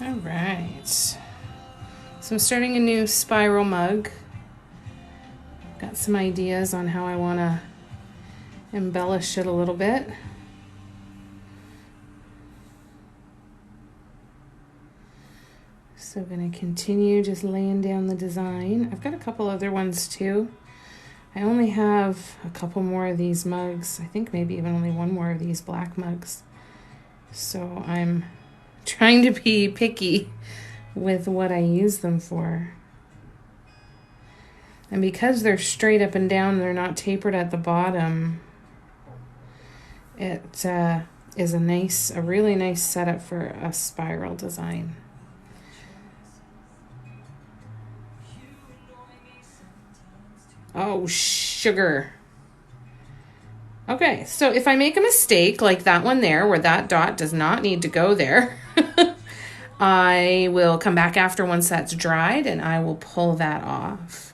All right. So I'm starting a new spiral mug. Got some ideas on how I want to embellish it a little bit. So I'm going to continue just laying down the design. I've got a couple other ones too. I only have a couple more of these mugs. I think maybe even only one more of these black mugs. So I'm trying to be picky with what I use them for. And because they're straight up and down, they're not tapered at the bottom, it is a really nice setup for a spiral design. Oh, sugar. Okay, so if I make a mistake like that one there, where that dot does not need to go there, I will come back after once that's dried and I will pull that off.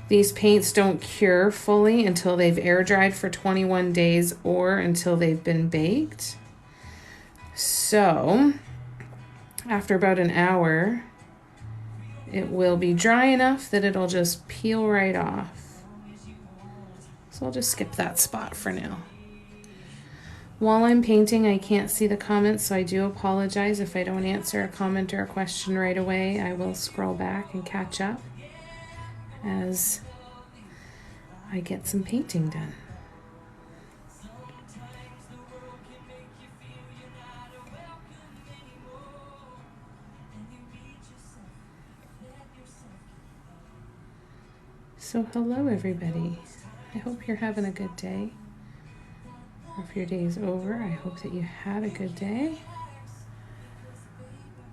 These paints don't cure fully until they've air dried for 21 days or until they've been baked. So after about an hour, it will be dry enough that it'll just peel right off. So I'll just skip that spot for now. While I'm painting, I can't see the comments, so I do apologize if I don't answer a comment or a question right away. I will scroll back and catch up as I get some painting done. So hello everybody. I hope you're having a good day. Or if your day's over, I hope that you had a good day.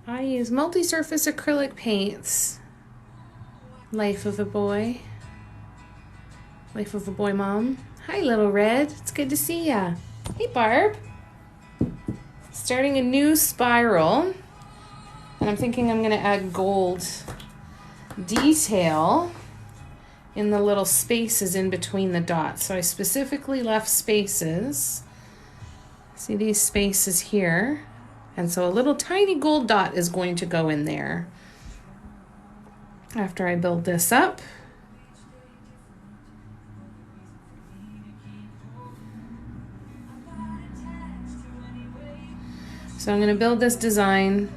I use multi-surface acrylic paints. Life of a Boy. Life of a Boy Mom. Hi Little Red, it's good to see ya. Hey Barb. Starting a new spiral. And I'm thinking I'm gonna add gold detail in the little spaces in between the dots. So I specifically left spaces. See these spaces here? And so a little tiny gold dot is going to go in there after I build this up. So I'm going to build this design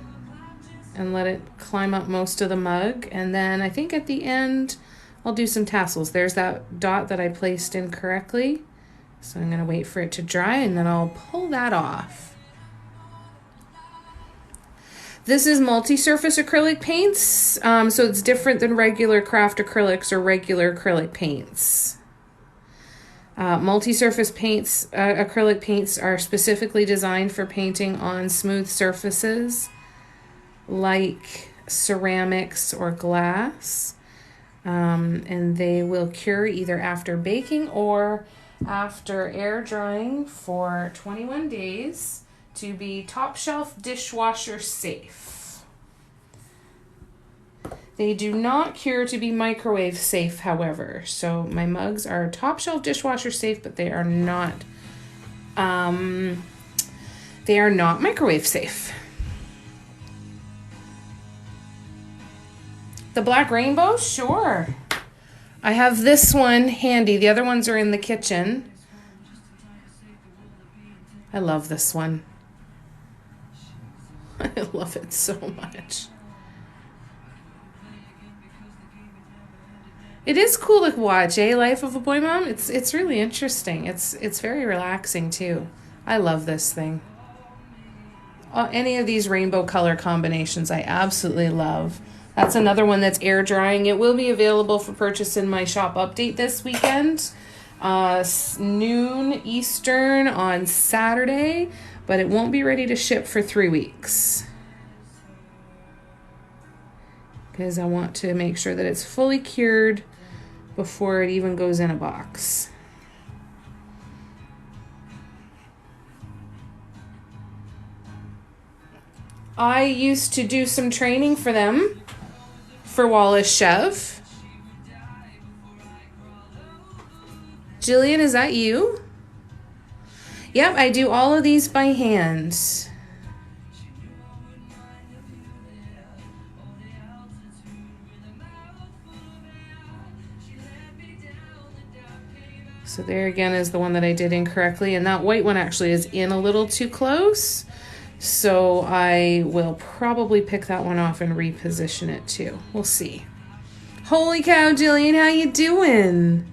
and let it climb up most of the mug. And then I think at the end, I'll do some tassels. There's that dot that I placed in correctly. So I'm going to wait for it to dry and then I'll pull that off. This is multi-surface acrylic paints. So it's different than regular craft acrylics or regular acrylic paints. Multi-surface paints, acrylic paints are specifically designed for painting on smooth surfaces like ceramics or glass. And they will cure either after baking or after air drying for 21 days to be top shelf dishwasher safe. They do not cure to be microwave safe, however. So my mugs are top shelf dishwasher safe, but they are not microwave safe. The Black Rainbow? Sure. I have this one handy. The other ones are in the kitchen. I love this one. I love it so much. It is cool to watch, eh? Life of a Boy Mom. It's really interesting. It's very relaxing too. I love this thing. Any of these rainbow color combinations I absolutely love. That's another one that's air drying. It will be available for purchase in my shop update this weekend. Noon Eastern on Saturday, but it won't be ready to ship for 3 weeks. Because I want to make sure that it's fully cured before it even goes in a box. I used to do some training for them for Wallace Chev. Jillian, is that you? Yep, I do all of these by hand. So there again is the one that I did incorrectly, and that white one actually is in a little too close. So I will probably pick that one off and reposition it too. We'll see. Holy cow, Jillian, how you doing?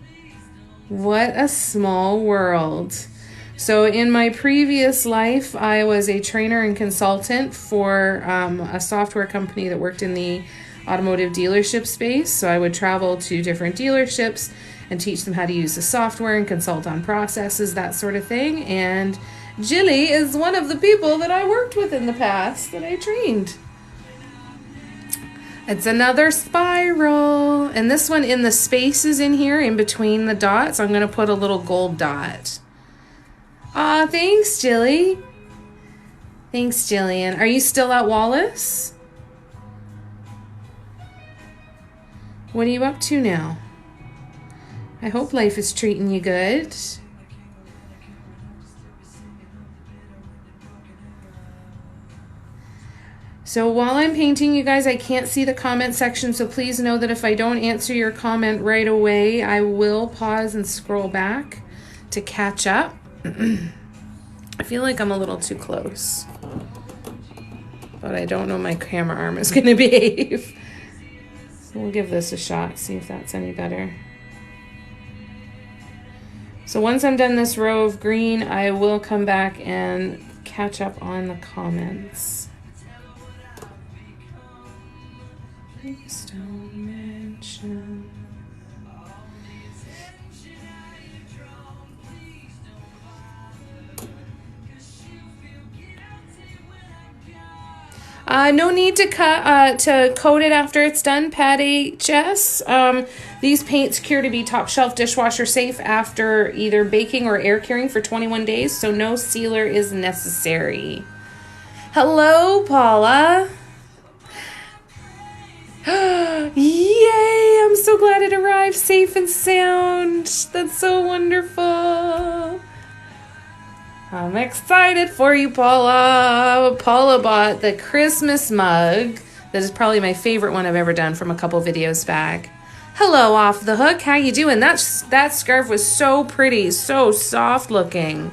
What a small world. So in my previous life, I was a trainer and consultant for a software company that worked in the automotive dealership space. So I would travel to different dealerships and teach them how to use the software and consult on processes, that sort of thing. And Jilly is one of the people that I worked with in the past that I trained. It's another spiral. And this one in the spaces in here, in between the dots, I'm going to put a little gold dot. Aw, thanks, Jilly. Thanks, Jillian. Are you still at Wallace? What are you up to now? I hope life is treating you good. So while I'm painting, you guys, I can't see the comment section, so please know that if I don't answer your comment right away, I will pause and scroll back to catch up. I feel like I'm a little too close, but I don't know my camera arm is going to behave. So we'll give this a shot, see if that's any better. So once I'm done this row of green, I will come back and catch up on the comments. Please don't mention. No need to coat it after it's done, Pat HS. These paints cure to be top shelf dishwasher safe after either baking or air curing for 21 days, so no sealer is necessary. Hello, Paula. Yay! I'm so glad it arrived safe and sound. That's so wonderful. I'm excited for you, Paula. Paula bought the Christmas mug. That is probably my favorite one I've ever done from a couple videos back. Hello, Off the Hook. How you doing? That scarf was so pretty, so soft looking.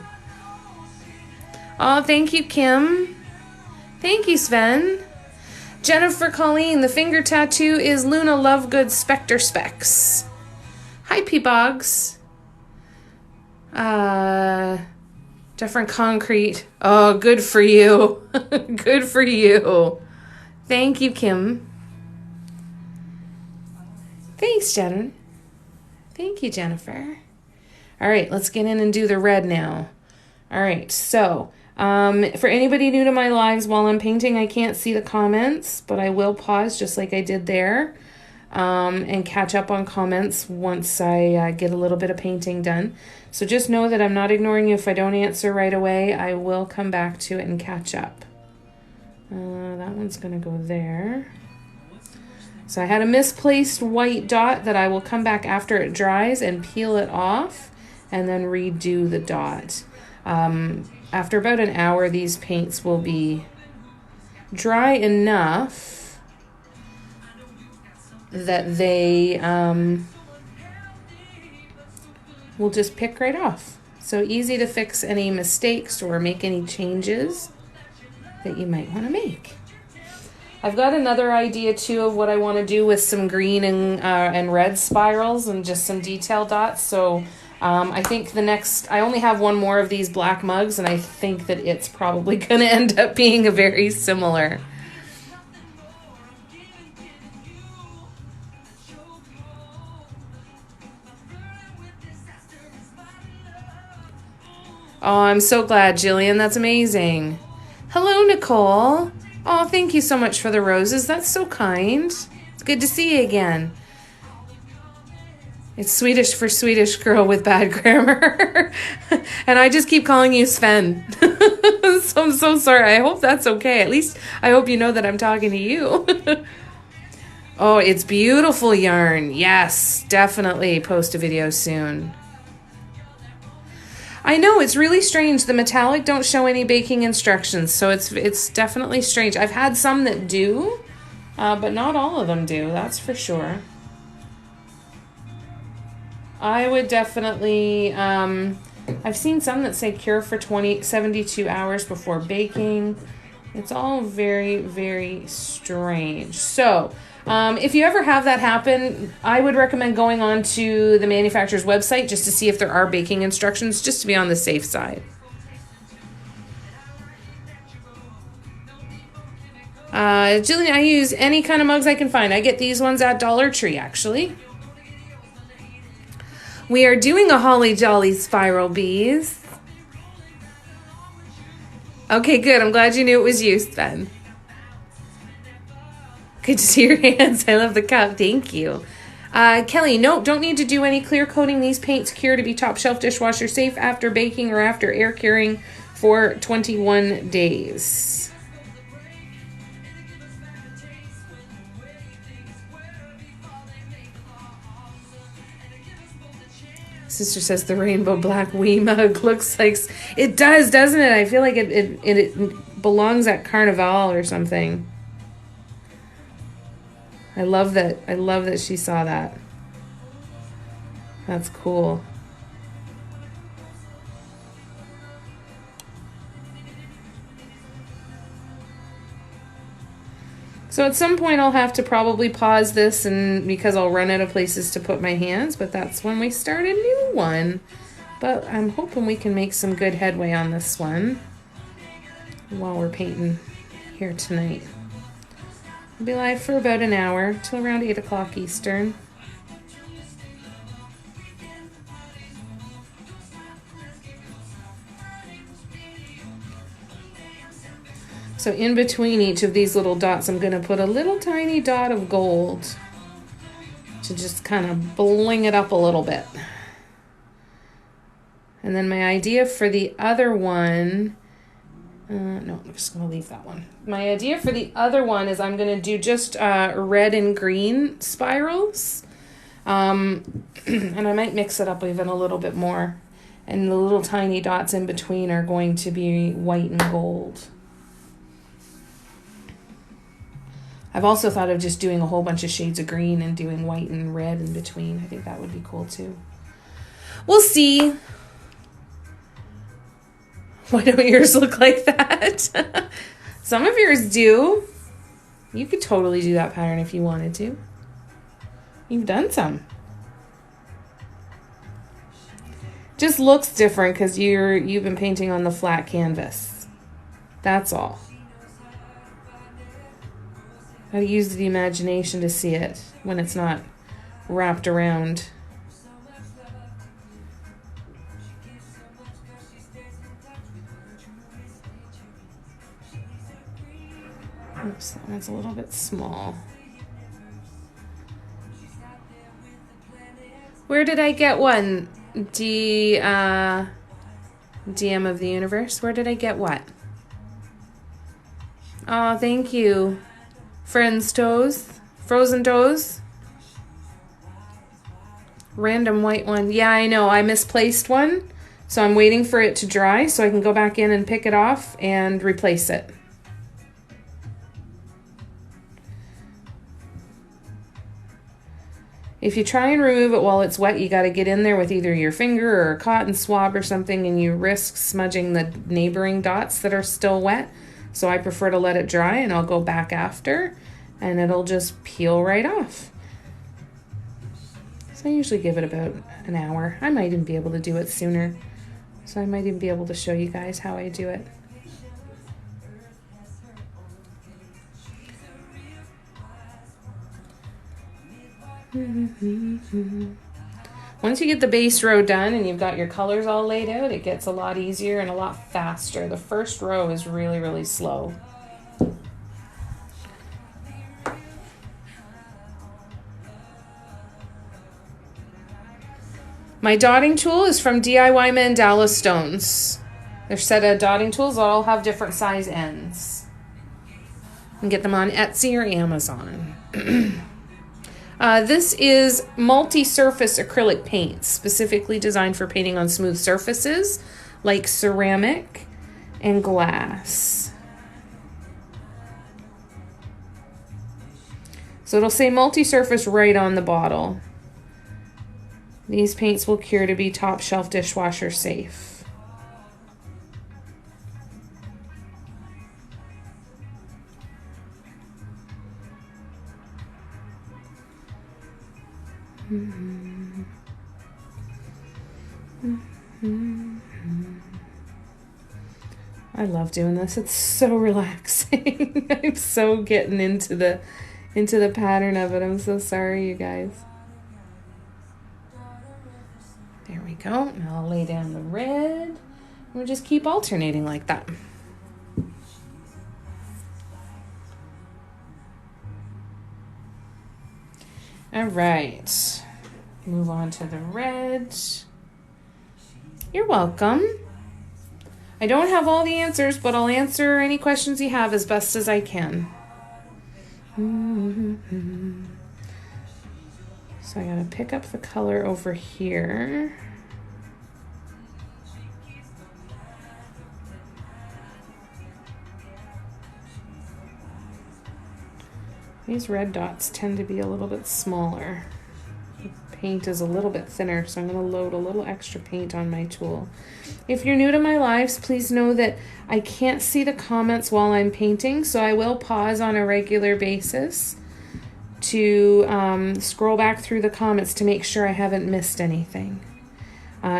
Oh, thank you, Kim. Thank you, Sven. Jennifer Colleen, the finger tattoo is Luna Lovegood Spectre Specs. Hi, P-Bogs. Different concrete. Oh, good for you. Good for you. Thank you, Kim. Thanks, Jen. Thank you, Jennifer. All right, let's get in and do the red now. All right, so for anybody new to my lives, while I'm painting, I can't see the comments, but I will pause just like I did there and catch up on comments once I get a little bit of painting done. So just know that I'm not ignoring you. If I don't answer right away, I will come back to it and catch up. That one's going to go there. So I had a misplaced white dot that I will come back after it dries and peel it off and then redo the dot. After about an hour, these paints will be dry enough that they will just pick right off. So easy to fix any mistakes or make any changes that you might want to make. I've got another idea too of what I want to do with some green and red spirals and just some detail dots. So I think I only have one more of these black mugs, and I think that it's probably going to end up being a very similar. Oh, I'm so glad, Jillian. That's amazing. Hello, Nicole. Oh, thank you so much for the roses. That's so kind. It's good to see you again. It's Swedish for Swedish girl with bad grammar. And I just keep calling you Sven. So I'm so sorry. I hope that's okay. At least I hope you know that I'm talking to you. Oh, it's beautiful yarn. Yes, definitely post a video soon. I know, it's really strange. The metallic don't show any baking instructions, so it's definitely strange. I've had some that do, but not all of them do, that's for sure. I would definitely, I've seen some that say cure for 72 hours before baking. It's all very, very strange. So, if you ever have that happen, I would recommend going on to the manufacturer's website just to see if there are baking instructions, just to be on the safe side. Jillian, I use any kind of mugs I can find. I get these ones at Dollar Tree, actually. We are doing a Holly Jolly Spiral Bees. Okay, good. I'm glad you knew it was you, Sven. Good to see your hands. I love the cup. Thank you. Kelly, no, don't need to do any clear coating. These paints cure to be top shelf dishwasher safe after baking or after air curing for 21 days. Sister says the rainbow black wee mug looks like... It does, doesn't it? I feel like it belongs at Carnival or something. I love that. I love that she saw that. That's cool. So at some point I'll have to probably pause this and because I'll run out of places to put my hands, but that's when we start a new one. But I'm hoping we can make some good headway on this one while we're painting here tonight. I'll be live for about an hour till around 8 o'clock Eastern. So in between each of these little dots, I'm going to put a little tiny dot of gold to just kind of bling it up a little bit. And then my idea for the other one, no, I'm just going to leave that one. My idea for the other one is I'm going to do just red and green spirals. And I might mix it up even a little bit more. And the little tiny dots in between are going to be white and gold. I've also thought of just doing a whole bunch of shades of green and doing white and red in between. I think that would be cool too. We'll see. Why don't yours look like that? Some of yours do. You could totally do that pattern if you wanted to. You've done some. Just looks different because you've been painting on the flat canvas. That's all. Gotta use the imagination to see it when it's not wrapped around. Oops, that one's a little bit small. Where did I get one? DM of the Universe. Where did I get what? Oh, thank you. Friends toes, frozen toes, random white one. Yeah, I know, I misplaced one, so I'm waiting for it to dry so I can go back in and pick it off and replace it. If you try and remove it while it's wet, you got to get in there with either your finger or a cotton swab or something, and you risk smudging the neighboring dots that are still wet. So I prefer to let it dry, and I'll go back after, and it'll just peel right off. So I usually give it about an hour. I might even be able to do it sooner. So I might even be able to show you guys how I do it. Once you get the base row done and you've got your colors all laid out, it gets a lot easier and a lot faster. The first row is really, really slow. My dotting tool is from DIY Mandala Stones. They're set of dotting tools that all have different size ends. You can get them on Etsy or Amazon. This is multi-surface acrylic paint, specifically designed for painting on smooth surfaces like ceramic and glass. So it'll say multi-surface right on the bottle. These paints will cure to be top shelf dishwasher safe. I love doing this. It's so relaxing. I'm so getting into the pattern of it. I'm so sorry, you guys. There we go. Now I'll lay down the red. We'll just keep alternating like that. All right. Move on to the red. You're welcome. I don't have all the answers, but I'll answer any questions you have as best as I can. So I gotta pick up the color over here. These red dots tend to be a little bit smaller. The paint is a little bit thinner, so I'm gonna load a little extra paint on my tool. If you're new to my lives, please know that I can't see the comments while I'm painting, so I will pause on a regular basis to scroll back through the comments to make sure I haven't missed anything.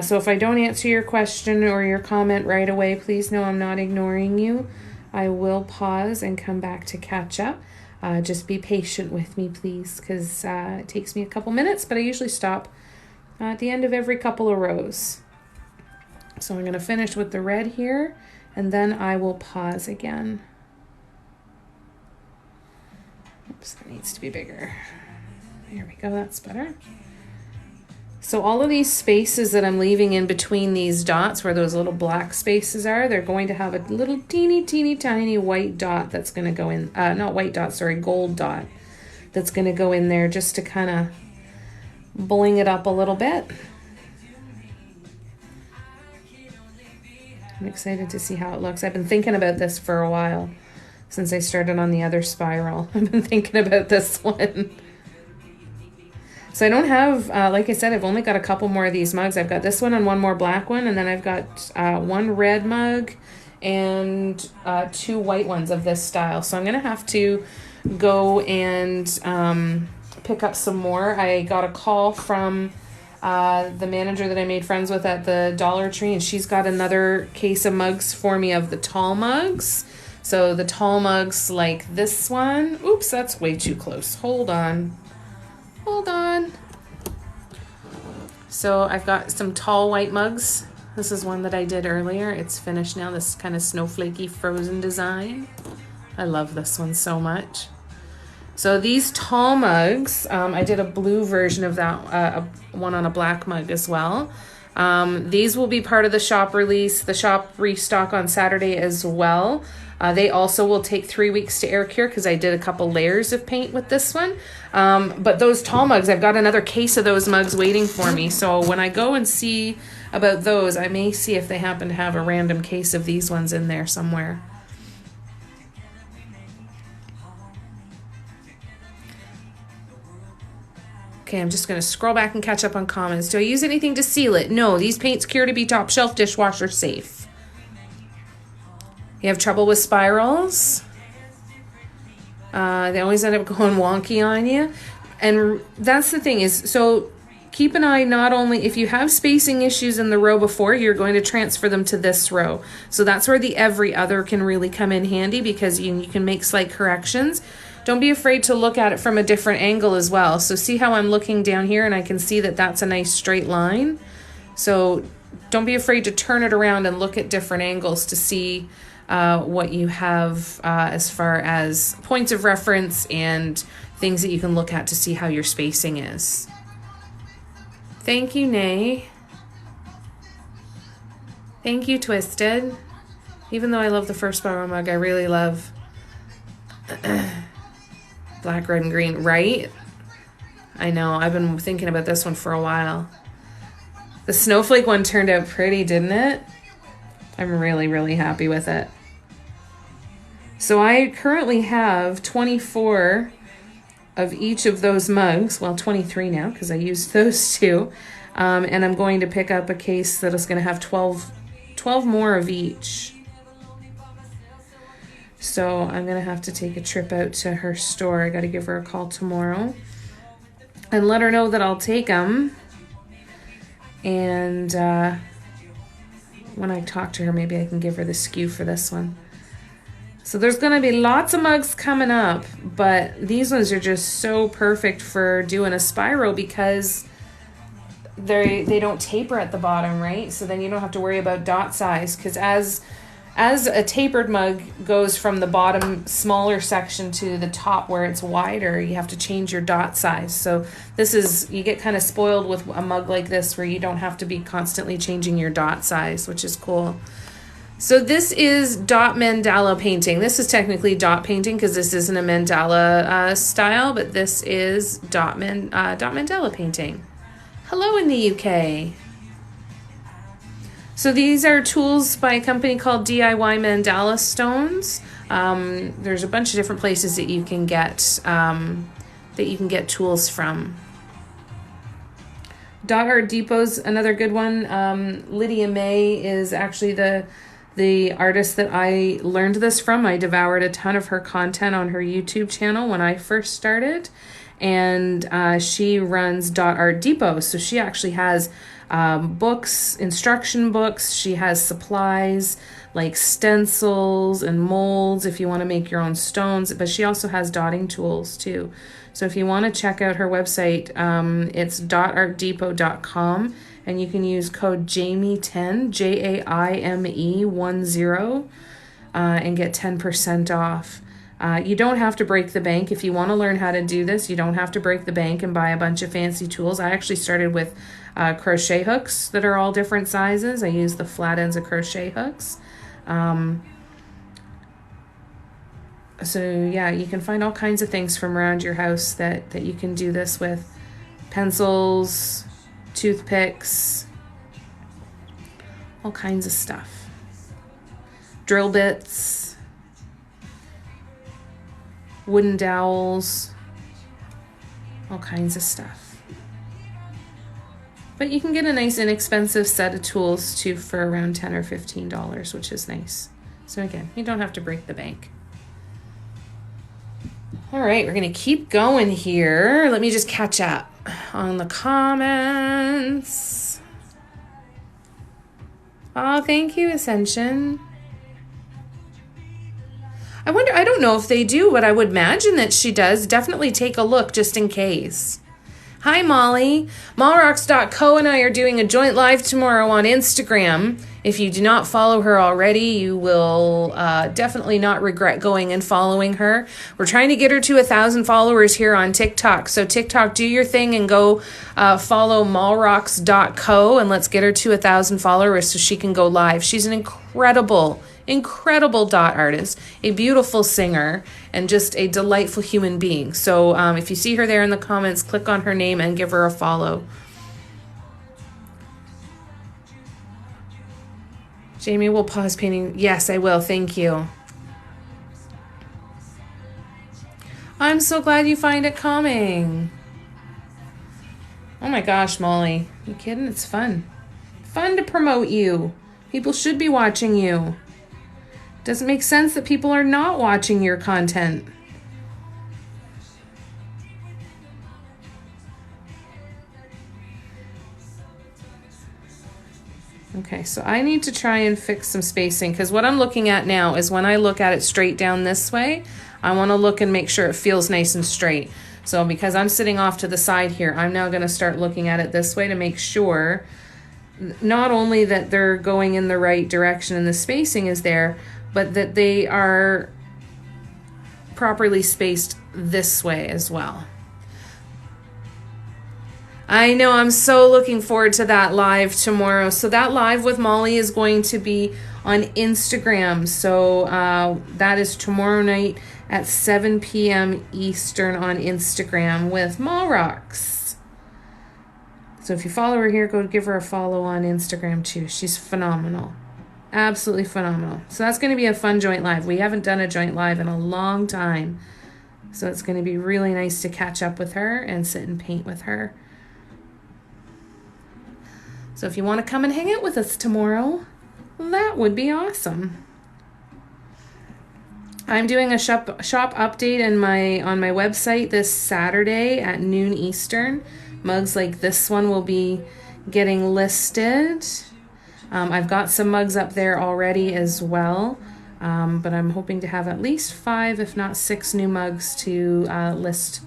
So if I don't answer your question or your comment right away, please know I'm not ignoring you. I will pause and come back to catch up. Just be patient with me, please, because it takes me a couple minutes, but I usually stop at the end of every couple of rows. So I'm going to finish with the red here, and then I will pause again. Oops, that needs to be bigger. There we go, that's better. So all of these spaces that I'm leaving in between these dots, where those little black spaces are, they're going to have a little teeny tiny white dot that's going to go in, not white dot, sorry, gold dot that's going to go in there just to kind of bling it up a little bit. I'm excited to see how it looks. I've been thinking about this for a while since I started on the other spiral. I've been thinking about this one. So I don't have, like I said, I've only got a couple more of these mugs. I've got this one and one more black one, and then I've got one red mug and 2 white ones of this style. So I'm going to have to go and pick up some more. I got a call from the manager that I made friends with at the Dollar Tree, and she's got another case of mugs for me of the tall mugs. So the tall mugs like this one. Oops, that's way too close. Hold on. So I've got some tall white mugs. This is one that I did earlier. It's finished now, this kind of snowflakey frozen design. I love this one so much. So these tall mugs, I did a blue version of that, one on a black mug as well. These will be part of the shop release, the shop restock on Saturday as well. They also will take 3 weeks to air cure because I did a couple layers of paint with this one. But those tall mugs, I've got another case of those mugs waiting for me. So when I go and see about those, I may see if they happen to have a random case of these ones in there somewhere. Okay, I'm just going to scroll back and catch up on comments. Do I use anything to seal it? No, these paints cure to be top shelf dishwasher safe. You have trouble with spirals? They always end up going wonky on you. And that's the thing is, so keep an eye not only, if you have spacing issues in the row before, you're going to transfer them to this row. So that's where the every other can really come in handy because you can make slight corrections. Don't be afraid to look at it from a different angle as well. So see how I'm looking down here and I can see that that's a nice straight line. So don't be afraid to turn it around and look at different angles to see what you have as far as points of reference and things that you can look at to see how your spacing is. Thank you, Nay. Thank you, Twisted. Even though I love the first borrow mug, I really love black, red, and green, right? I know, I've been thinking about this one for a while. The snowflake one turned out pretty, didn't it? I'm really, really happy with it. So I currently have 24 of each of those mugs. Well, 23 now because I used those two. And I'm going to pick up a case that is going to have 12 more of each. So I'm going to have to take a trip out to her store. I got to give her a call tomorrow and let her know that I'll take them. And when I talk to her, maybe I can give her the SKU for this one. So there's going to be lots of mugs coming up, but these ones are just so perfect for doing a spiral because they don't taper at the bottom, right? So then you don't have to worry about dot size, because as a tapered mug goes from the bottom smaller section to the top where it's wider, you have to change your dot size. So you get kind of spoiled with a mug like this where you don't have to be constantly changing your dot size, which is cool. So this is dot mandala painting. This is technically dot painting because this isn't a mandala style, but this is dot mandala painting. Hello in the UK. So these are tools by a company called DIY Mandala Stones. There's a bunch of different places that you can get tools from. Dot Art Depot's another good one. Lydia May is actually the artist that I learned this from. I devoured a ton of her content on her YouTube channel when I first started. And she runs Dot Art Depot. So she actually has books, instruction books. She has supplies like stencils and molds if you want to make your own stones. But she also has dotting tools too. So if you want to check out her website, it's dotartdepot.com. And you can use code JAIME10, JAIME10, and get 10% off. You don't have to break the bank. If you want to learn how to do this, you don't have to break the bank and buy a bunch of fancy tools. I actually started with crochet hooks that are all different sizes. I use the flat ends of crochet hooks. So yeah, you can find all kinds of things from around your house that you can do this with. Pencils, toothpicks, all kinds of stuff. Drill bits, wooden dowels, all kinds of stuff. But you can get a nice inexpensive set of tools too for around $10 or $15, which is nice. So again, you don't have to break the bank. All right, we're going to keep going here. Let me just catch up on the comments. Oh, thank you, Ascension. I don't know if they do, but I would imagine that she does. Definitely take a look just in case. Hi, Molly. Mallrocks.co and I are doing a joint live tomorrow on Instagram. If you do not follow her already, you will definitely not regret going and following her. We're trying to get her to 1,000 followers here on TikTok. So TikTok, do your thing and go follow mallrocks.co and let's get her to 1,000 followers so she can go live. She's an incredible dot artist, a beautiful singer, and just a delightful human being. So if you see her there in the comments, click on her name and give her a follow. Jamie will pause painting. Yes, I will. Thank you. I'm so glad you find it calming. Oh my gosh, Molly. You kidding? It's fun. Fun to promote you. People should be watching you. Doesn't make sense that people are not watching your content. Okay, so I need to try and fix some spacing because what I'm looking at now is when I look at it straight down this way, I want to look and make sure it feels nice and straight. So because I'm sitting off to the side here, I'm now going to start looking at it this way to make sure not only that they're going in the right direction and the spacing is there, but that they are properly spaced this way as well. I know, I'm so looking forward to that live tomorrow. So that live with Molly is going to be on Instagram. So that is tomorrow night at 7 p.m. Eastern on Instagram with Malrocks. So if you follow her here, go give her a follow on Instagram too. She's phenomenal. Absolutely phenomenal. So that's going to be a fun joint live. We haven't done a joint live in a long time. So it's going to be really nice to catch up with her and sit and paint with her. So if you want to come and hang out with us tomorrow, that would be awesome. I'm doing a shop update on my website this Saturday at noon Eastern. Mugs like this one will be getting listed. I've got some mugs up there already as well, but I'm hoping to have at least 5, if not 6 new mugs to list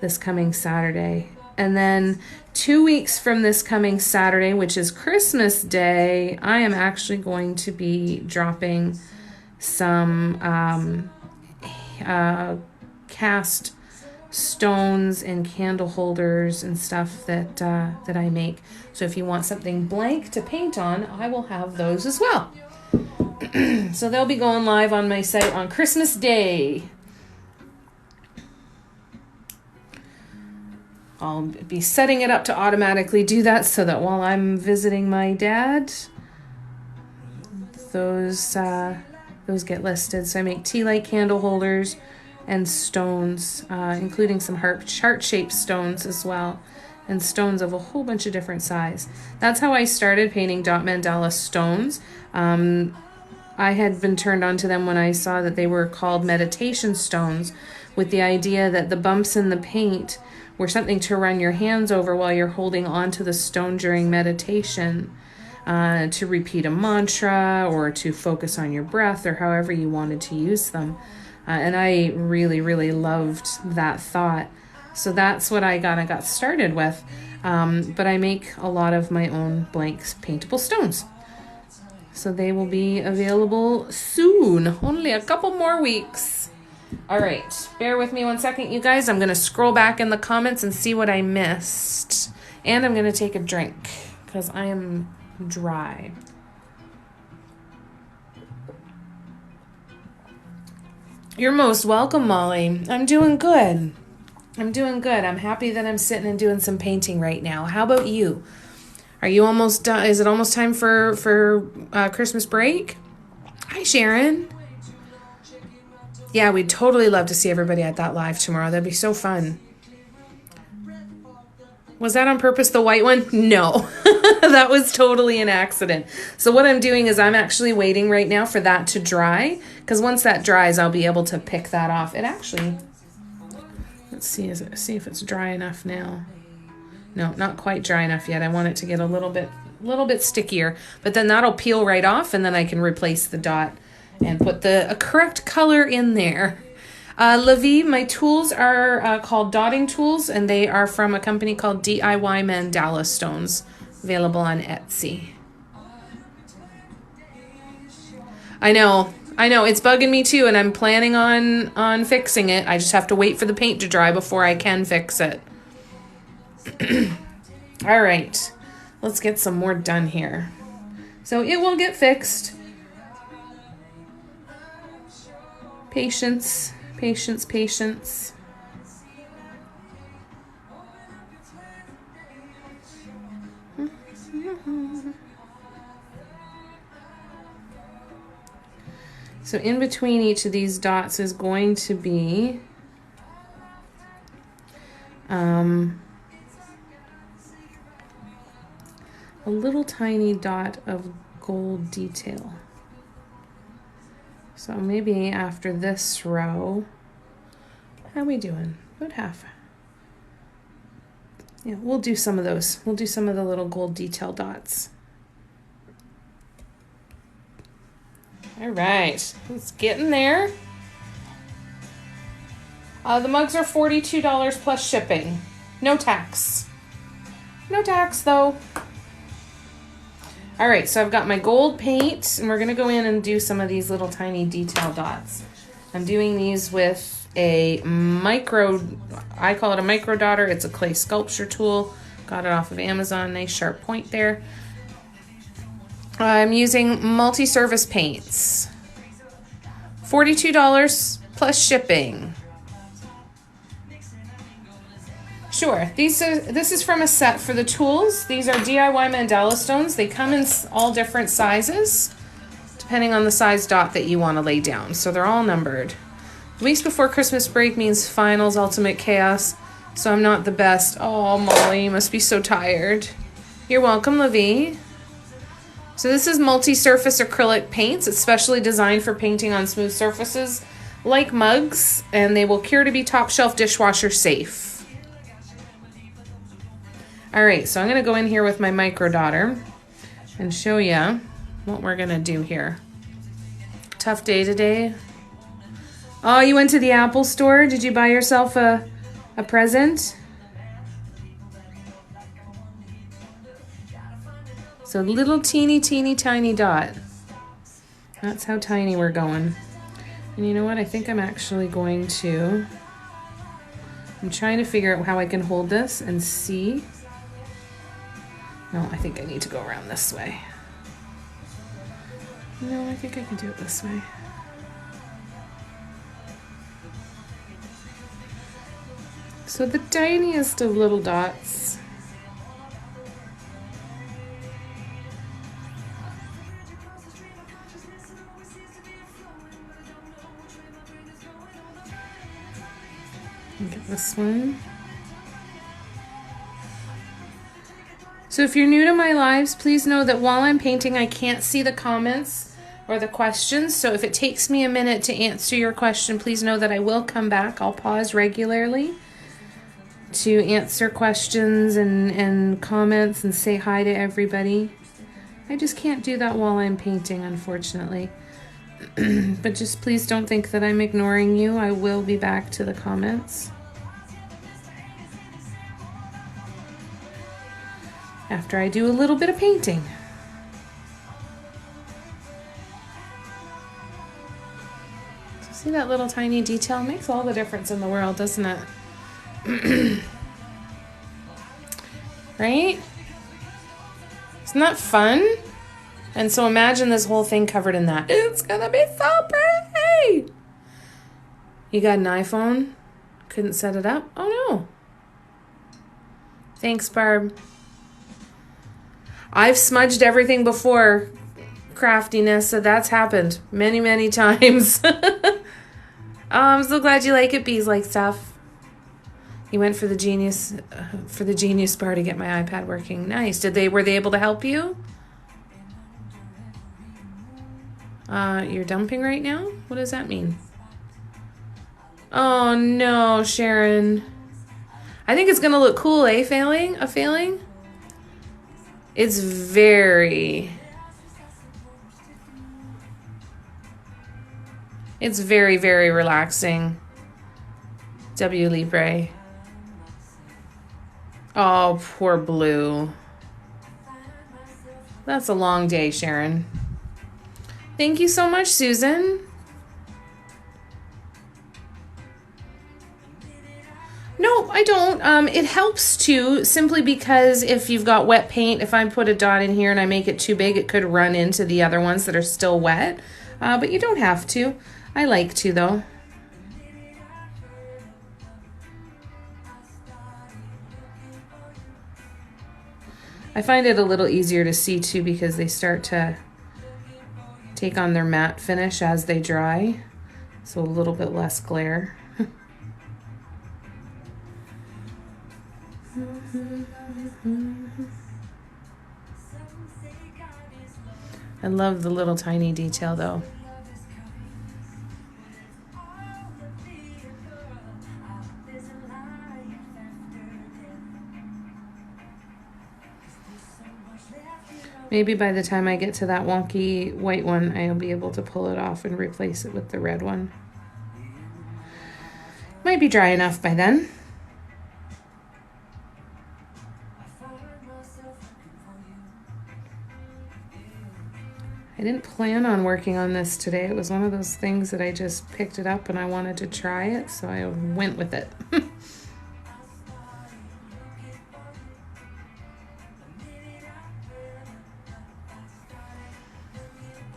this coming Saturday. And then 2 weeks from this coming Saturday, which is Christmas Day, I am actually going to be dropping some cast stones and candle holders and stuff that I make. So if you want something blank to paint on, I will have those as well. So they'll be going live on my site on Christmas Day. I'll be setting it up to automatically do that so that while I'm visiting my dad, those get listed. So I make tea light candle holders and stones, including some heart-shaped stones as well, and stones of a whole bunch of different size. That's how I started painting dot mandala stones. I had been turned on to them when I saw that they were called meditation stones, with the idea that the bumps in the paint were something to run your hands over while you're holding onto the stone during meditation, to repeat a mantra or to focus on your breath or however you wanted to use them. And I really, really loved that thought. So that's what I got started with. But I make a lot of my own blank paintable stones. So they will be available soon. Only a couple more weeks. All right. Bear with me 1 second, you guys. I'm going to scroll back in the comments and see what I missed. And I'm going to take a drink because I am dry. You're most welcome, Molly. I'm doing good. I'm happy that I'm sitting and doing some painting right now. How about you? Are you almost done? Is it almost time for Christmas break? Hi, Sharon. Yeah, we'd totally love to see everybody at that live tomorrow. That'd be so fun. Was that on purpose, the white one? No, that was totally an accident. So what I'm doing is I'm actually waiting right now for that to dry, because once that dries, I'll be able to pick that off. It actually, let's see if it's dry enough now. No, not quite dry enough yet. I want it to get a little bit stickier, but then that'll peel right off, and then I can replace the dot and put the correct color in there. Lavi, my tools are called dotting tools, and they are from a company called DIY Mandala Stones, available on Etsy. I know, it's bugging me too, and I'm planning on fixing it. I just have to wait for the paint to dry before I can fix it. All right, let's get some more done here. So it will get fixed. Patience. So in between each of these dots is going to be a little tiny dot of gold detail. So maybe after this row, how are we doing? About half. Yeah, we'll do some of those. We'll do some of the little gold detail dots. All right, it's getting there. The mugs are $42 plus shipping. No tax. No tax though. All right, so I've got my gold paint, and we're gonna go in and do some of these little tiny detail dots. I'm doing these with a I call it a micro dotter. It's a clay sculpture tool Got it off of Amazon. Nice sharp point there. I'm using multi-service paints. $42 plus shipping. Sure, this is from a set for the tools. These are DIY Mandala stones. They come in all different sizes, depending on the size dot that you want to lay down. So they're all numbered. The weeks before Christmas break means finals, ultimate chaos. So I'm not the best. Oh, Molly, you must be so tired. You're welcome, Livy. So this is multi-surface acrylic paints. It's specially designed for painting on smooth surfaces like mugs, and they will cure to be top shelf dishwasher safe. All right, so I'm gonna go in here with my micro dotter and show you what we're gonna do here. Tough day today. Oh, you went to the Apple store? Did you buy yourself a present? So little teeny tiny dot. That's how tiny we're going. And you know what? I think I'm actually going to... I'm trying to figure out how I can hold this and see. No, I think I need to go around this way. No, I think I can do it this way. So the tiniest of little dots. Get this one. So if you're new to my lives, please know that while I'm painting, I can't see the comments or the questions. So if it takes me a minute to answer your question, please know that I will come back. I'll pause regularly to answer questions and comments and say hi to everybody. I just can't do that while I'm painting, unfortunately. But just please don't think that I'm ignoring you. I will be back to the comments after I do a little bit of painting. So see that little tiny detail? Makes all the difference in the world, doesn't it? Right? Isn't that fun? And so imagine this whole thing covered in that. It's gonna be so pretty! You got an iPhone? Couldn't set it up? Oh no. Thanks, Barb. I've smudged everything before, craftiness, so that's happened many times. Oh, I'm so glad you like it, bees like stuff. You went for the Genius bar to get my iPad working. Nice. Were they able to help you? You're dumping right now? What does that mean? Oh no, Sharon. I think it's gonna look cool, eh? Failing? It's very relaxing. W Libre. Oh, poor Blue. That's a long day, Sharon. Thank you so much, Susan. No, I don't. It helps too, simply because if you've got wet paint, if I put a dot in here and I make it too big, it could run into the other ones that are still wet. But you don't have to. I like to, though. I find it a little easier to see too because they start to take on their matte finish as they dry. So a little bit less glare. I love the little tiny detail though. Maybe by the time I get to that wonky white one, I'll be able to pull it off and replace it with the red one. Might be dry enough by then. I didn't plan on working on this today. It was one of those things that I just picked it up and I wanted to try it, so I went with it.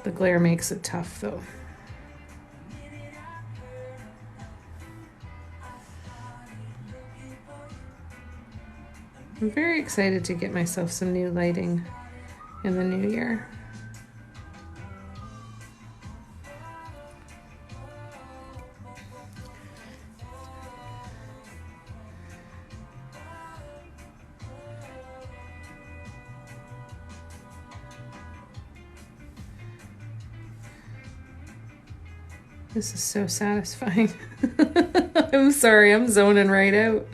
The glare makes it tough though. I'm very excited to get myself some new lighting in the new year. This is so satisfying. I'm sorry, I'm zoning right out.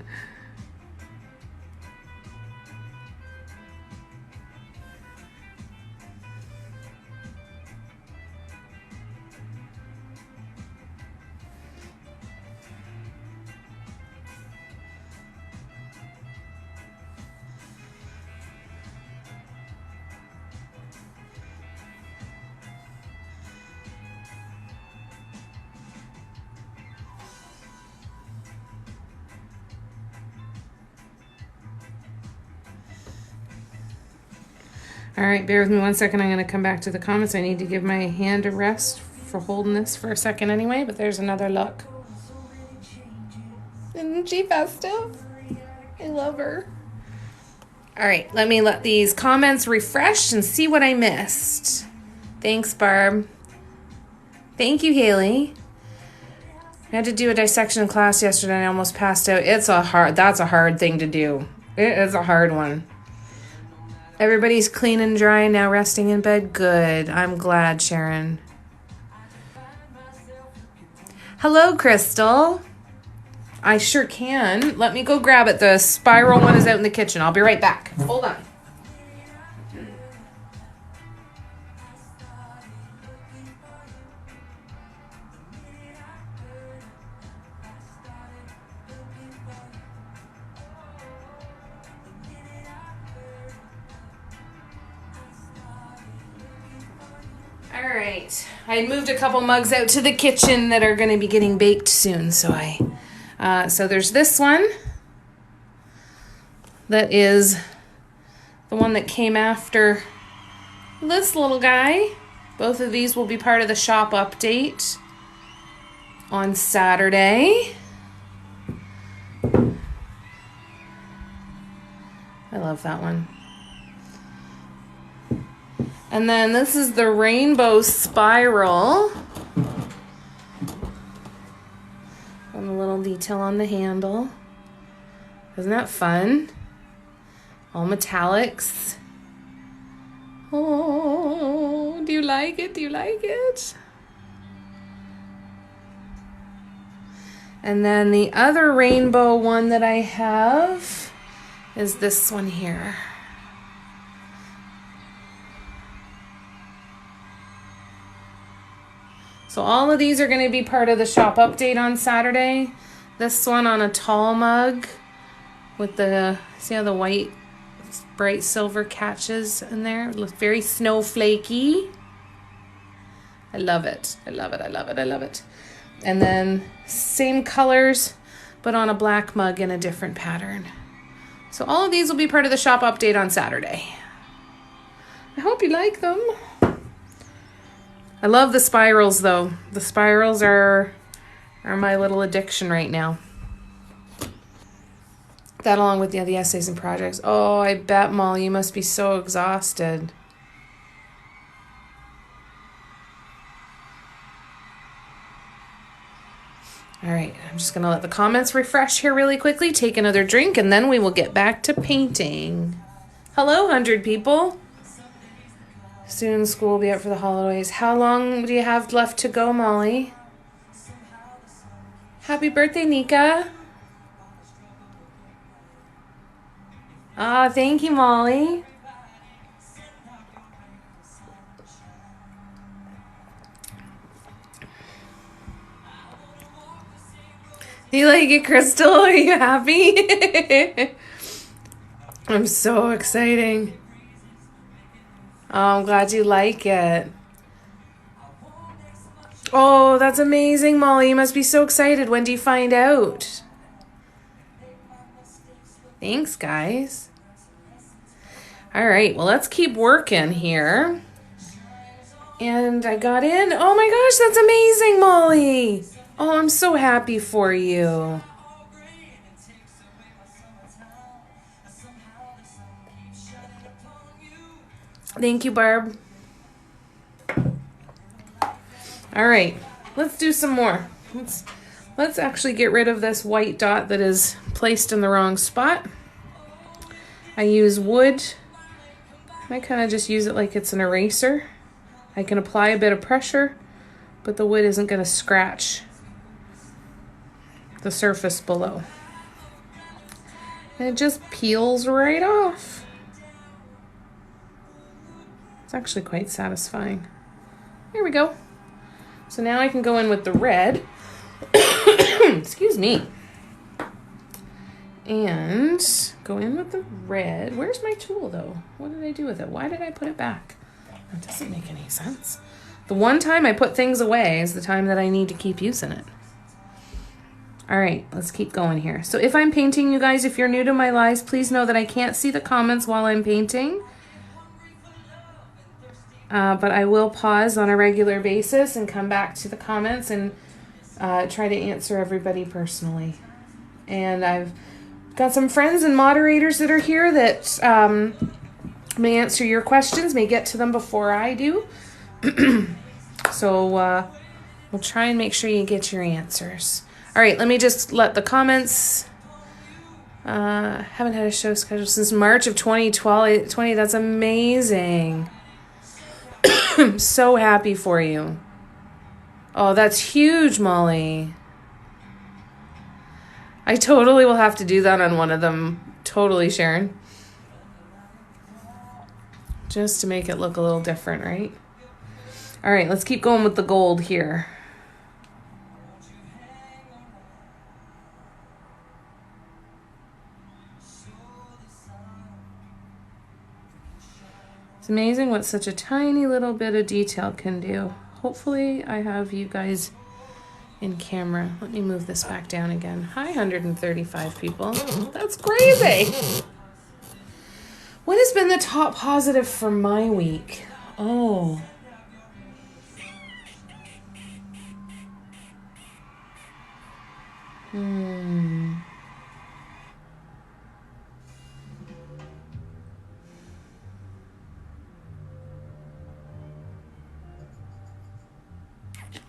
All right, bear with me 1 second. I'm going to come back to the comments. I need to give my hand a rest for holding this for a second anyway, but there's another look. Isn't she festive? I love her. All right, let me let these comments refresh and see what I missed. Thanks, Barb. Thank you, Haley. I had to do a dissection in class yesterday and I almost passed out. That's a hard thing to do. It is a hard one. Everybody's clean and dry now, resting in bed. Good. I'm glad, Sharon. Hello, Crystal. I sure can. Let me go grab it. The spiral one is out in the kitchen. I'll be right back. Hold on. All right, I moved a couple mugs out to the kitchen that are going to be getting baked soon. So there's this one that is the one that came after this little guy. Both of these will be part of the shop update on Saturday. I love that one. And then this is the rainbow spiral. And a little detail on the handle. Isn't that fun? All metallics. Oh, do you like it? Do you like it? And then the other rainbow one that I have is this one here. So all of these are going to be part of the shop update on Saturday. This one on a tall mug with the, see how the white bright silver catches in there? It looks very snowflakey. I love it. I love it. I love it. I love it. And then same colors, but on a black mug in a different pattern. So all of these will be part of the shop update on Saturday. I hope you like them. I love the spirals though. The spirals are my little addiction right now. That along with the essays and projects. Oh, I bet, Molly, you must be so exhausted. All right, I'm just gonna let the comments refresh here really quickly, take another drink, and then we will get back to painting. Hello, 100 people. Soon school will be out for the holidays. How long do you have left to go, Molly? Happy birthday, Nika. Ah, thank you, Molly. Do you like it, Crystal? Are you happy? I'm so exciting. Oh, I'm glad you like it. Oh, that's amazing, Molly. You must be so excited. When do you find out? Thanks, guys. All right, well, let's keep working here. And I got in. Oh my gosh, that's amazing, Molly. Oh, I'm so happy for you. Thank you, Barb. All right, let's do some more. Let's actually get rid of this white dot that is placed in the wrong spot. I use wood. I kind of just use it like it's an eraser. I can apply a bit of pressure, but the wood isn't going to scratch the surface below. And it just peels right off. It's actually quite satisfying. Here we go. So now I can go in with the red. Excuse me. And go in with the red. Where's my tool though? What did I do with it? Why did I put it back? That doesn't make any sense. The one time I put things away is the time that I need to keep using it. All right, let's keep going here. So if I'm painting, you guys, if you're new to my lives, please know that I can't see the comments while I'm painting. But I will pause on a regular basis and come back to the comments and try to answer everybody personally. And I've got some friends and moderators that are here that may answer your questions, may get to them before I do. So we'll try and make sure you get your answers. All right, let me just let the comments. Haven't had a show scheduled since March of 2020. That's amazing. I'm so happy for you. Oh, that's huge, Molly. I totally will have to do that on one of them. Totally, Sharon. Just to make it look a little different, right? All right, let's keep going with the gold here. It's amazing what such a tiny little bit of detail can do. Hopefully I have you guys in camera. Let me move this back down again. Hi, 135 people. That's crazy. What has been the top positive for my week? Oh.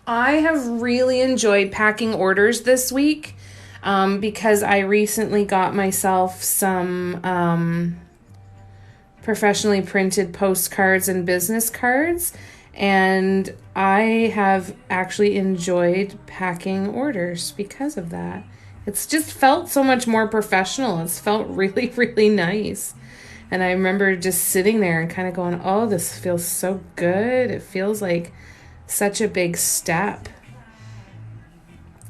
I have really enjoyed packing orders this week because I recently got myself some professionally printed postcards and business cards, and I have actually enjoyed packing orders because of that. It's just felt so much more professional. It's felt really, really nice. And I remember just sitting there and kind of going, oh, this feels so good. It feels like such a big step.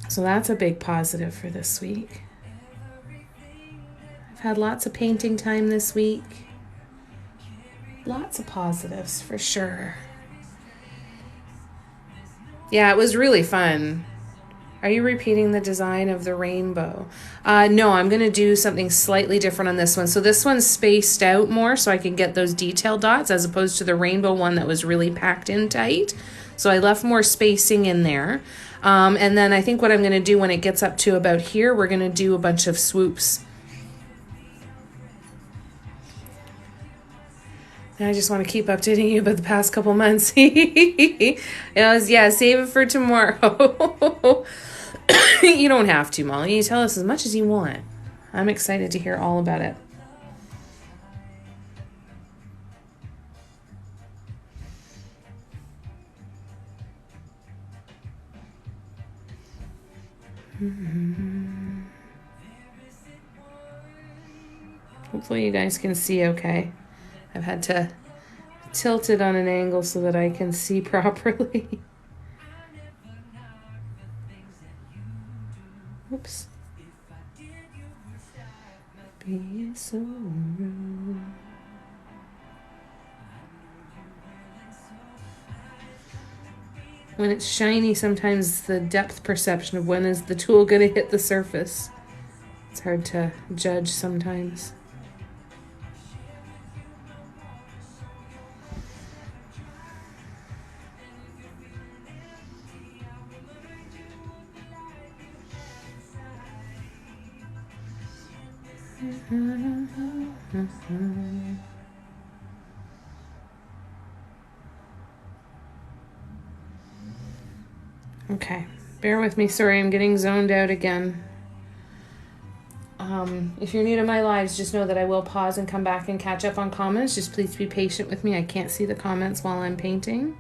So that's a big positive for this week. I've had lots of painting time this week. Lots of positives for sure. Yeah, it was really fun. Are you repeating the design of the rainbow? No, I'm going to do something slightly different on this one. So this one's spaced out more so I can get those detail dots as opposed to the rainbow one that was really packed in tight. So I left more spacing in there. And then I think what I'm going to do when it gets up to about here, we're going to do a bunch of swoops. And I just want to keep updating you about the past couple months. It was, yeah, save it for tomorrow. You don't have to, Molly. You tell us as much as you want. I'm excited to hear all about it. Hopefully you guys can see okay. I've had to tilt it on an angle so that I can see properly. Oops. Be so rude. When it's shiny, sometimes the depth perception of when is the tool going to hit the surface. It's hard to judge sometimes. Okay, bear with me. Sorry, I'm getting zoned out again. If you're new to my lives, just know that I will pause and come back and catch up on comments. Just please be patient with me. I can't see the comments while I'm painting.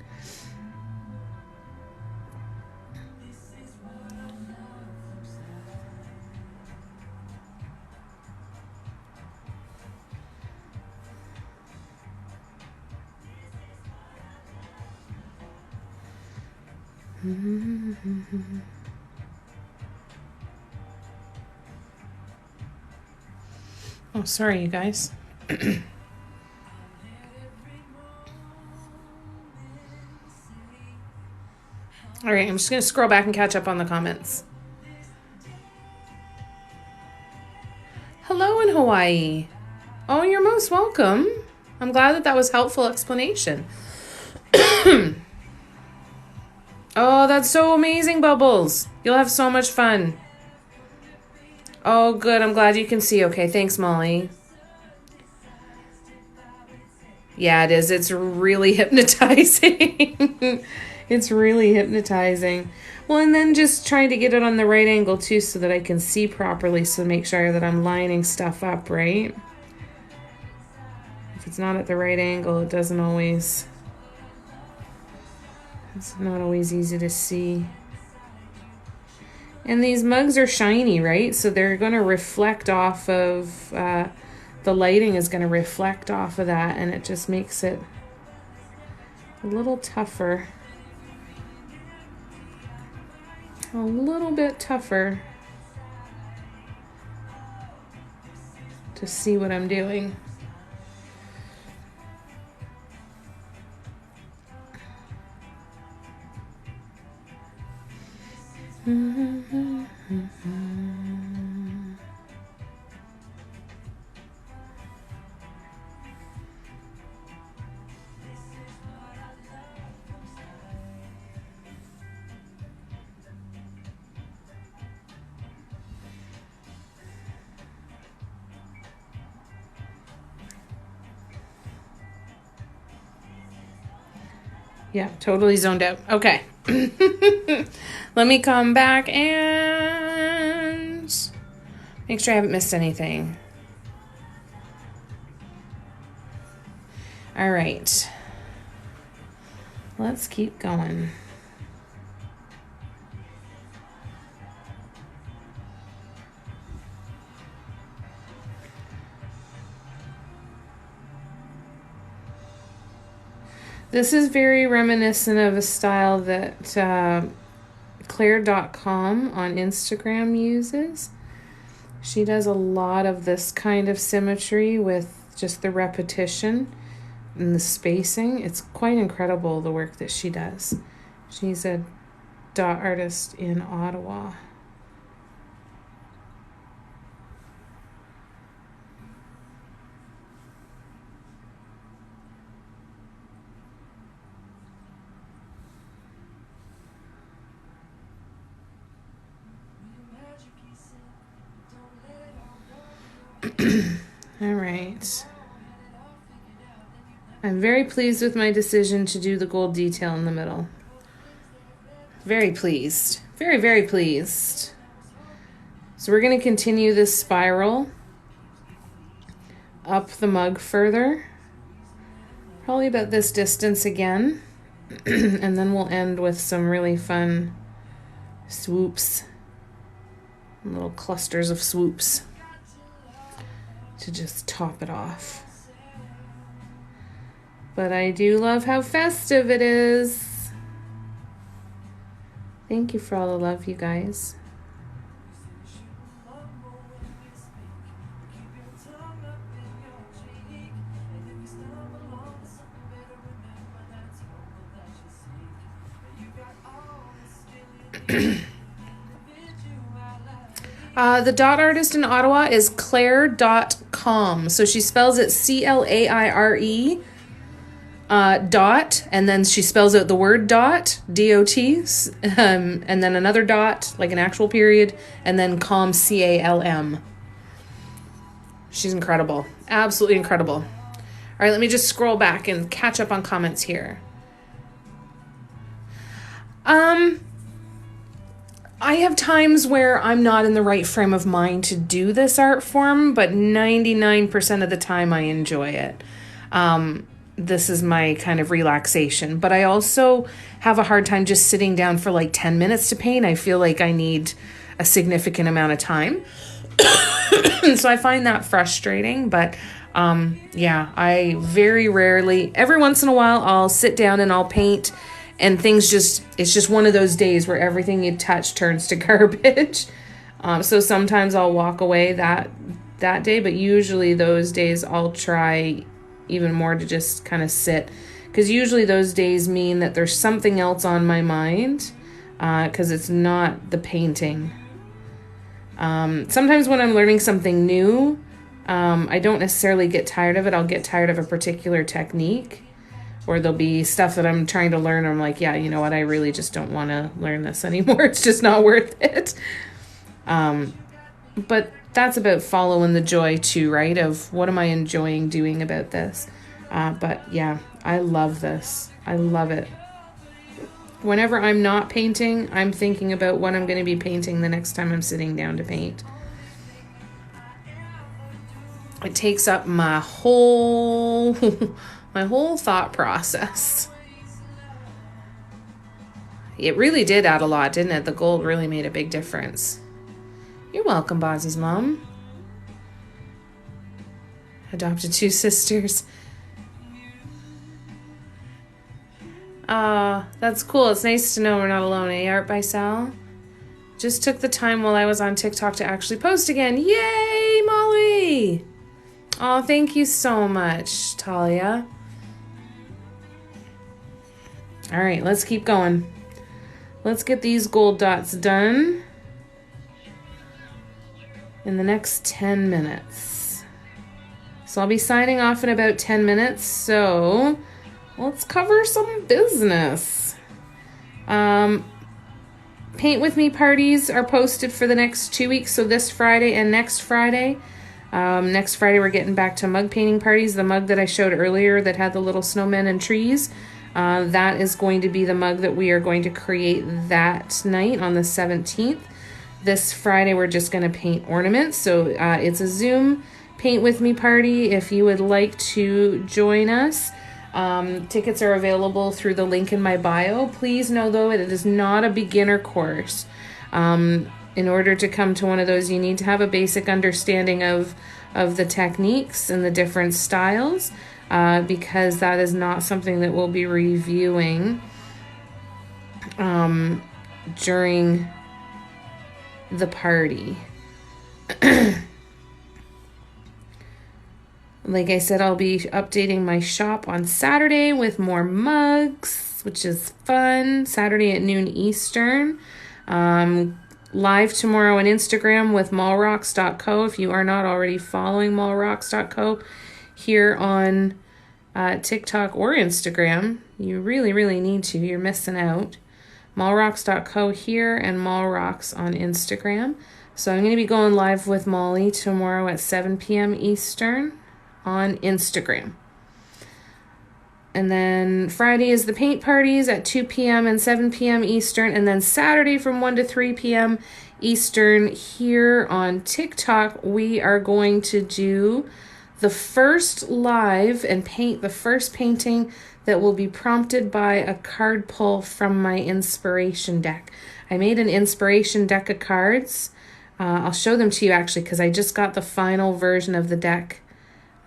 Oh, sorry, you guys. All right, I'm just going to scroll back and catch up on the comments. Hello in Hawaii. Oh, you're most welcome. I'm glad that was helpful explanation. Oh, that's so amazing, Bubbles. You'll have so much fun. Oh, good. I'm glad you can see. Okay, thanks, Molly. Yeah, it is. It's really hypnotizing. It's really hypnotizing. Well, and then just trying to get it on the right angle, too, so that I can see properly, so make sure that I'm lining stuff up, right? If it's not at the right angle, it doesn't always... It's not always easy to see. And these mugs are shiny, right? So they're going to reflect off of, the lighting is going to reflect off of that, and it just makes it a little tougher. A little bit tougher to see what I'm doing. Yeah, totally zoned out. Okay. Let me come back and make sure I haven't missed anything. All right. Let's keep going. This is very reminiscent of a style that Claire.com on Instagram uses. She does a lot of this kind of symmetry with just the repetition and the spacing. It's quite incredible, the work that she does. She's a dot artist in Ottawa. All right. I'm very pleased with my decision to do the gold detail in the middle. Very pleased. Very, very pleased. So we're going to continue this spiral up the mug further. Probably about this distance again. And then we'll end with some really fun swoops. Little clusters of swoops to just top it off. But I do love how festive it is. Thank you for all the love, you guys. The dot artist in Ottawa is Claire.com. So she spells it C-L-A-I-R-E dot, and then she spells out the word dot, D-O-T, and then another dot, like an actual period, and then com, C-A-L-M. She's incredible. Absolutely incredible. All right, let me just scroll back and catch up on comments here. I have times where I'm not in the right frame of mind to do this art form, but 99% of the time I enjoy it. This is my kind of relaxation, but I also have a hard time just sitting down for like 10 minutes to paint. I feel like I need a significant amount of time. So I find that frustrating, but yeah, I very rarely, every once in a while, I'll sit down and I'll paint, and it's just one of those days where everything you touch turns to garbage. So sometimes I'll walk away that day, but usually those days I'll try even more to just kind of sit, because usually those days mean that there's something else on my mind, because it's not the painting. Sometimes when I'm learning something new, I don't necessarily get tired of it. I'll get tired of a particular technique, or there'll be stuff that I'm trying to learn. I'm like, yeah, you know what? I really just don't want to learn this anymore. It's just not worth it. But that's about following the joy too, right? Of what am I enjoying doing about this? But yeah, I love this. I love it. Whenever I'm not painting, I'm thinking about what I'm going to be painting the next time I'm sitting down to paint. It takes up my whole thought process. It really did add a lot, didn't it? The gold really made a big difference. You're welcome, Bozzy's mom. Adopted 2 sisters. That's cool. It's nice to know we're not alone, eh? Art by Sal. Just took the time while I was on TikTok to actually post again. Yay, Molly! Oh, thank you so much, Talia. All right, let's keep going. Let's get these gold dots done in the next 10 minutes. So I'll be signing off in about 10 minutes, so let's cover some business. Paint with me parties are posted for the next 2 weeks, so this Friday and next Friday. Next Friday we're getting back to mug painting parties. The mug that I showed earlier that had the little snowmen and trees, that is going to be the mug that we are going to create that night on the 17th. This Friday we're just going to paint ornaments, so it's a Zoom paint with me party. If you would like to join us, tickets are available through the link in my bio. Please know though, it is not a beginner course. In order to come to one of those, you need to have a basic understanding of the techniques and the different styles, because that is not something that we'll be reviewing during the party. Like I said, I'll be updating my shop on Saturday with more mugs, which is fun. Saturday at noon Eastern. Live tomorrow on Instagram with mallrocks.co. If you are not already following mallrocks.co here on TikTok or Instagram, you really, really need to. You're missing out. Mallrocks.co here and mallrocks on Instagram. So I'm going to be going live with Molly tomorrow at 7 p.m. Eastern on Instagram. And then Friday is the paint parties at 2 p.m. and 7 p.m. Eastern. And then Saturday from 1 to 3 p.m. Eastern here on TikTok, we are going to do the first live and paint the first painting that will be prompted by a card pull from my inspiration deck. I made an inspiration deck of cards. I'll show them to you actually, because I just got the final version of the deck,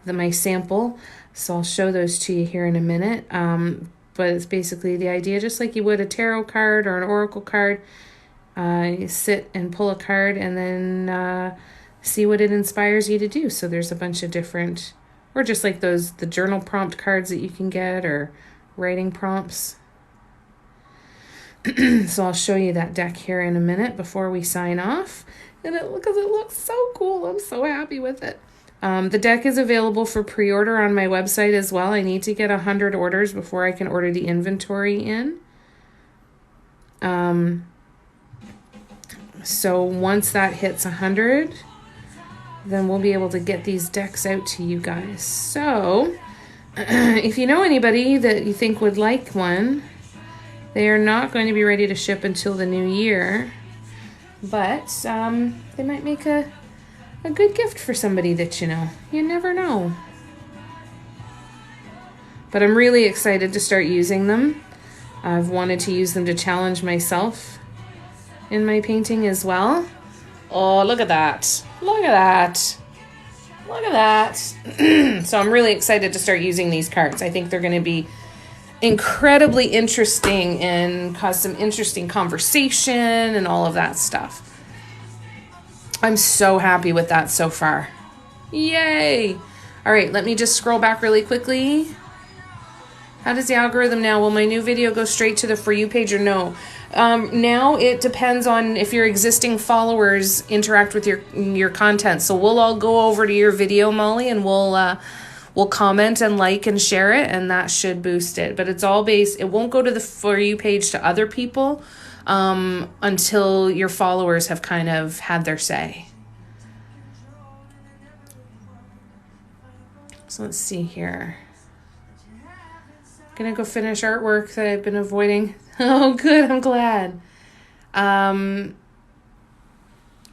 my sample. So I'll show those to you here in a minute. But it's basically the idea, just like you would a tarot card or an oracle card. You sit and pull a card and then see what it inspires you to do. So there's a bunch of different, or just like the journal prompt cards that you can get, or writing prompts. So I'll show you that deck here in a minute before we sign off. And because it looks so cool. I'm so happy with it. The deck is available for pre-order on my website as well. I need to get 100 orders before I can order the inventory in. So once that hits 100, then we'll be able to get these decks out to you guys. So if you know anybody that you think would like one, they are not going to be ready to ship until the new year, but they might make a good gift for somebody that you know. You never know. But I'm really excited to start using them. I've wanted to use them to challenge myself in my painting as well. Oh, look at that. Look at that. Look at that. So I'm really excited to start using these cards. I think they're going to be incredibly interesting and cause some interesting conversation and all of that stuff. I'm so happy with that so far. Yay. All right, let me just scroll back really quickly. How does the algorithm now? Will my new video go straight to the For You page or no? Now it depends on if your existing followers interact with your content. So we'll all go over to your video, Molly, and we'll comment and like and share it, and that should boost it. But it's all based, it won't go to the For You page to other people until your followers have kind of had their say. So let's see here. Gonna go finish artwork that I've been avoiding. Oh, good. I'm glad.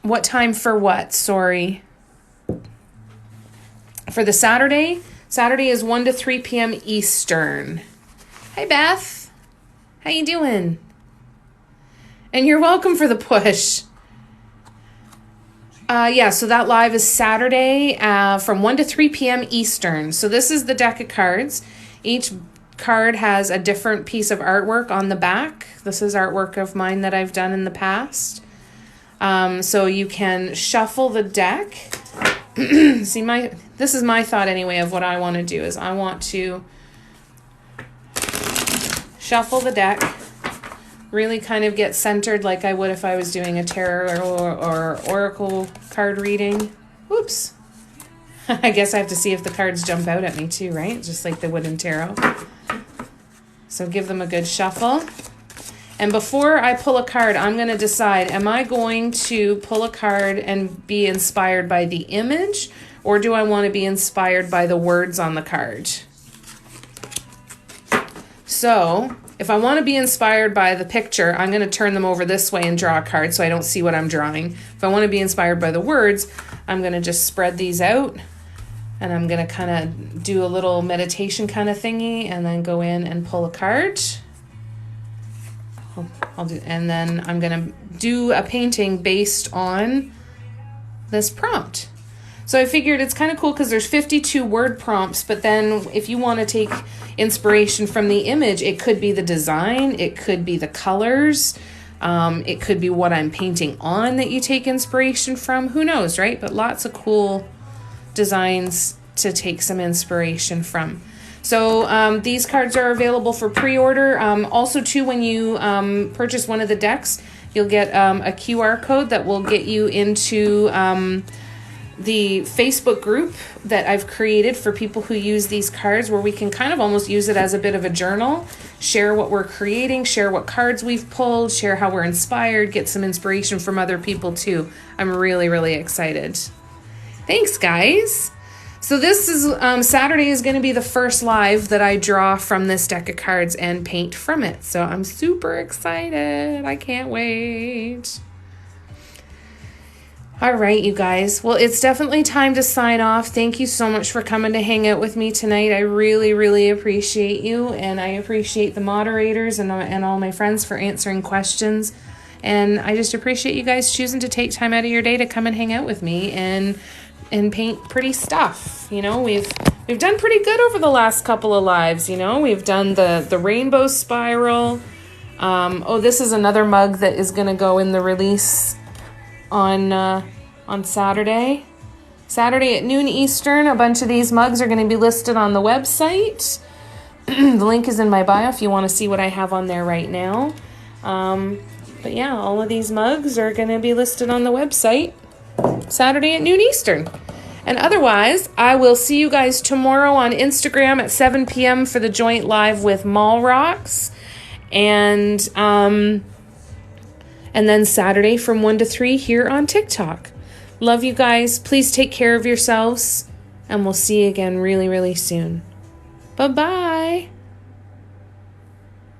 What time for what? Sorry. For the Saturday? Saturday is 1 to 3 p.m. Eastern. Hey, Beth. How you doing? And you're welcome for the push. Yeah, so that live is Saturday from 1 to 3 p.m. Eastern. So this is the deck of cards. Each card has a different piece of artwork on the back. This is artwork of mine that I've done in the past. So you can shuffle the deck. See, this is my thought anyway of what I want to do is I want to shuffle the deck, really kind of get centered like I would if I was doing a tarot or oracle card reading. Oops. I guess I have to see if the cards jump out at me too, right? Just like they would in tarot. So give them a good shuffle. And before I pull a card, I'm going to decide, am I going to pull a card and be inspired by the image, or do I want to be inspired by the words on the card? So if I want to be inspired by the picture, I'm going to turn them over this way and draw a card so I don't see what I'm drawing. If I want to be inspired by the words, I'm going to just spread these out. And I'm going to kind of do a little meditation kind of thingy and then go in and pull a card. And then I'm going to do a painting based on this prompt. So I figured it's kind of cool because there's 52 word prompts, but then if you want to take inspiration from the image, it could be the design, it could be the colors, it could be what I'm painting on that you take inspiration from. Who knows, right? But lots of cool designs to take some inspiration from. So these cards are available for pre-order. Also too, when you purchase one of the decks, you'll get a QR code that will get you into the Facebook group that I've created for people who use these cards, where we can kind of almost use it as a bit of a journal, share what we're creating, share what cards we've pulled, share how we're inspired, get some inspiration from other people too. I'm really, really excited. Thanks, guys. So this is Saturday is going to be the first live that I draw from this deck of cards and paint from it. So I'm super excited. I can't wait. All right, you guys. Well, it's definitely time to sign off. Thank you so much for coming to hang out with me tonight. I really, really appreciate you, and I appreciate the moderators and all my friends for answering questions. And I just appreciate you guys choosing to take time out of your day to come and hang out with me and paint pretty stuff. You know, we've done pretty good over the last couple of lives. You know, we've done the rainbow spiral. Oh, this is another mug that is going to go in the release on Saturday. Saturday at noon Eastern. A bunch of these mugs are going to be listed on the website. The link is in my bio if you want to see what I have on there right now. But yeah, all of these mugs are going to be listed on the website Saturday at noon Eastern. And otherwise, I will see you guys tomorrow on Instagram at 7 p.m. for the joint live with Mall Rocks. And then Saturday from 1 to 3 here on TikTok. Love you guys. Please take care of yourselves, and we'll see you again really, really soon. Bye-bye.